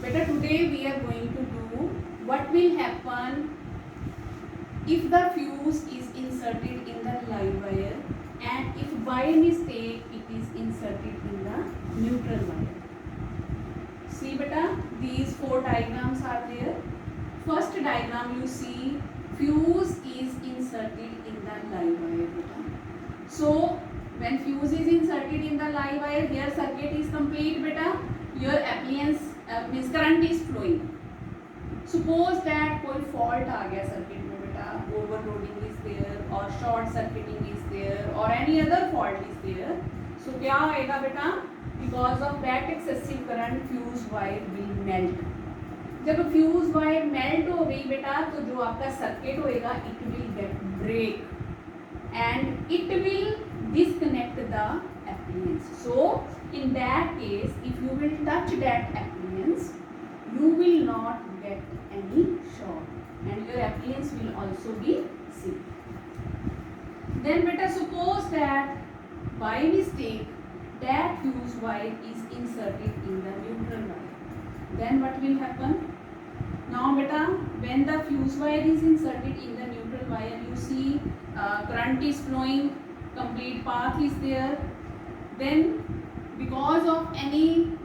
Beta, today we are going to do what will happen if the fuse is inserted in the live wire and if by mistake it is inserted in the neutral wire. See beta, these four diagrams are there. First diagram you see fuse is inserted in the live wire beta. So when fuse is inserted in the live wire, here circuit is complete beta. Your appliance means current is flowing. Suppose that कोई fault आ गया circuit में बेटा, overloading is there or short circuiting is there or any other fault is there. So क्या होएगा बेटा? Because of that excessive current, fuse wire will melt. जब fuse wire melt हो गई बेटा, तो जो आपका circuit होएगा, it will get break and it will disconnect the appliance. So in that case, if you will touch that appliance, you will not get any shock and your appliance will also be safe. Then beta, suppose that by mistake that fuse wire is inserted in the neutral wire. Then what will happen? Now beta, when the fuse wire is inserted in the neutral wire, you see current is flowing, complete path is there. Then because of any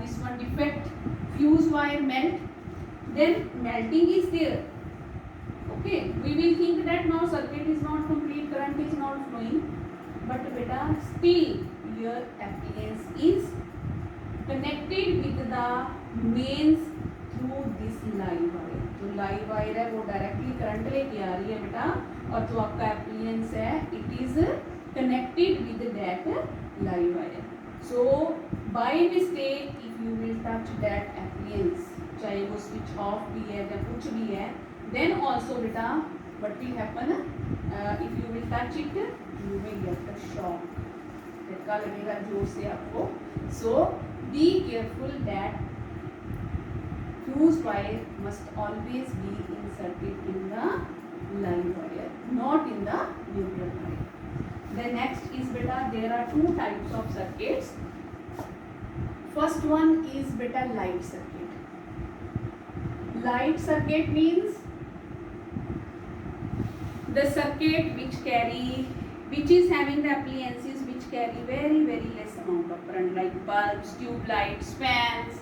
this one defect, fuse wire melt, then melting is there. Okay, we will think that now circuit is not complete, current is not flowing, but beta still your appliance is connected with the mains through this live wire. जो live wire है वो directly current लेके आ रही है बेटा, और जो आपका appliance है it is connected with that live wire. So by mistake if you will touch that appliance, चाहे वो switch off भी है या कुछ भी है, then also बेटा what will happen? If you will touch it, you will get a shock. झटका लगेगा जोर से आपको. So be careful that fuse wire must always be inserted in the live wire, not in the neutral wire. The next is beta, there are two types of circuits. First one is beta light circuit. Light circuit means the circuit which is having the appliances which carry very less amount of current, like bulbs, tube lights, fans,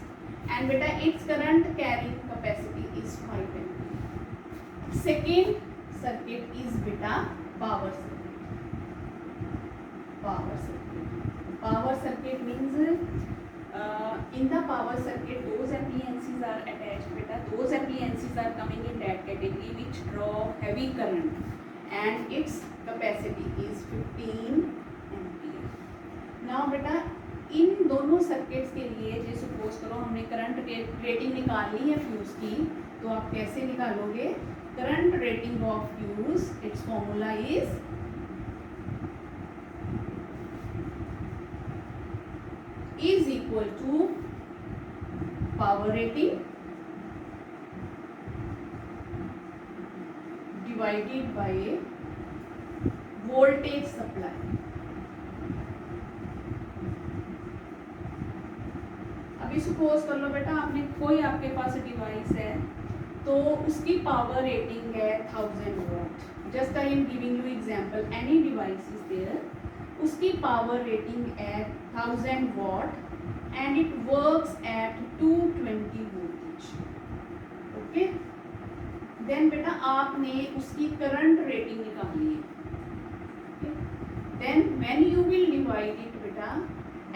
and beta its current carrying capacity is 5 ampere. Second circuit is beta power circuit. Power circuit means in the power circuit those appliances are attached beta, those appliances are coming in that category which draw heavy current and its capacity is 15 ampere. Now beta इन दोनों circuits के लिए जो suppose करो हमने current rating निकालनी है fuse की, तो आप कैसे निकालोगे? Current rating of fuse, its formula is equal to power rating divided by voltage supply. अभी सपोज कर लो बेटा आपने कोई आपके पास डिवाइस है तो उसकी पावर रेटिंग है 1000 watt. Just I am giving you example, any device is there, उसकी पावर रेटिंग है 1000 watt and it works at 220 voltage. Okay, then बेटा आपने उसकी करंट रेटिंग निकाली है. Then when you will divide it बेटा,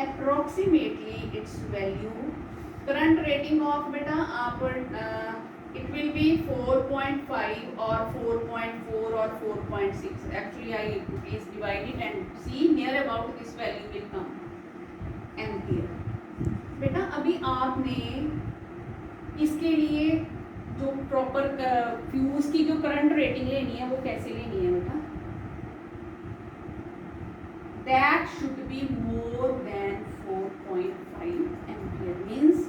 approximately its value, current rating of beta it will be 4.5 or 4.4 or 4.6. actually I please divide it and see near about this value will come ampere. बेटा अभी आपने इसके लिए जो proper fuse की जो current rating लेनी है वो कैसे लेनी है बेटा? That should be more than 4.5 ampere, means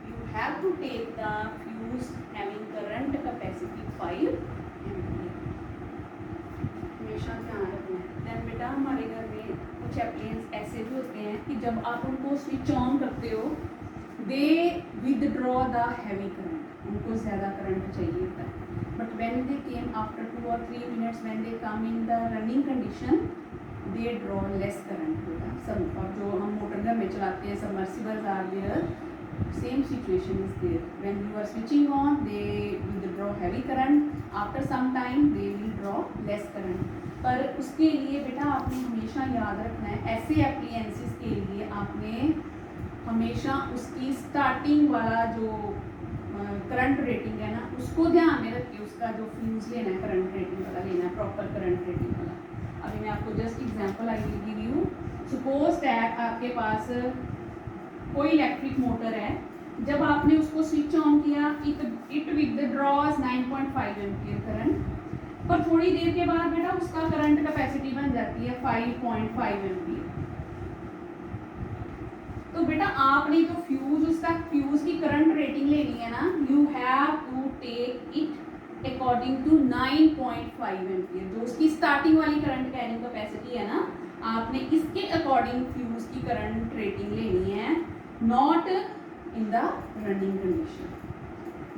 you have to take the fuse having current capacity 5 ampere. हमेशा ध्यान रखना है. Then बेटा हमारे घर में कुछ appliance ऐसे भी होते हैं कि जब आप उनको स्विच ऑन करते हो, they withdraw the heavy current, उनको ज़्यादा करंट चाहिए होता है. But when they came after 2 or 3 minutes, when they come in the running condition, they draw less current. बेटा सब और जो हम मोटर घर में चलाते हैं submersibles are there, same situation is there. When you are switching on, they will draw heavy current. After some time, they will draw less current. पर उसके लिए बेटा आपने हमेशा याद रखना है, ऐसे एप्लियंसेस के लिए आपने हमेशा उसकी स्टार्टिंग वाला जो करंट रेटिंग है ना, उसको ध्यान में रख के उसका जो फ्यूज लेना है करंट रेटिंग वाला लेना है, प्रॉपर करंट रेटिंग वाला. अभी मैं आपको just example I will give you. Suppose that आपके पास कोई इलेक्ट्रिक मोटर है, जब आपने उसको स्विच ऑन किया, इट विथड्रॉज 9.5 एम्पियर करंट, पर थोड़ी देर के बाद बेटा उसका करंट कैपेसिटी बन जाती है 5.5 एम्पियर. तो बेटा आपने तो उसका फ्यूज की करंट रेटिंग लेनी है ना, you have to take it according to 9.5 ampere, जो उसकी स्टार्टिंग वाली करंट कैरिंग कैपेसिटी है ना, आपने इसके अकॉर्डिंग फ्यूज की करंट रेटिंग लेनी है, not in the running condition.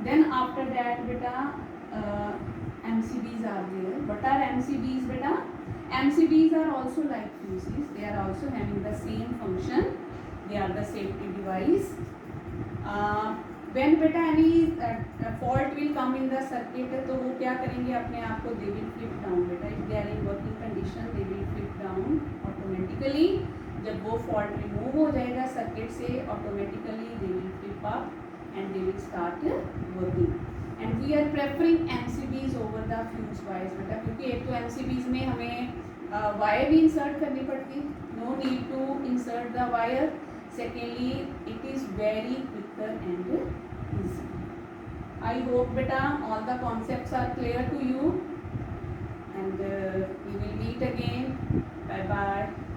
Then after that बेटा MCBs are there. What are MCBs beta? MCBs are also like fuses. They are also having the same function. They are the safety device. When beta any fault will come in the circuit, तो वो क्या करेंगे अपने आप को, they will flip down beta. If they are in working condition, they will flip down automatically. जब वो fault remove हो जाएगा circuit से, automatically they will flip up and they will start working. And we are preferring MCBs over the fuse wires बेटा, क्योंकि एक तो MCBs में हमें वायर भी इंसर्ट करनी पड़ती, no need to insert the wire. Secondly, it is very quicker and easy. I hope beta all the concepts are clear to you, and we will meet again. Bye bye.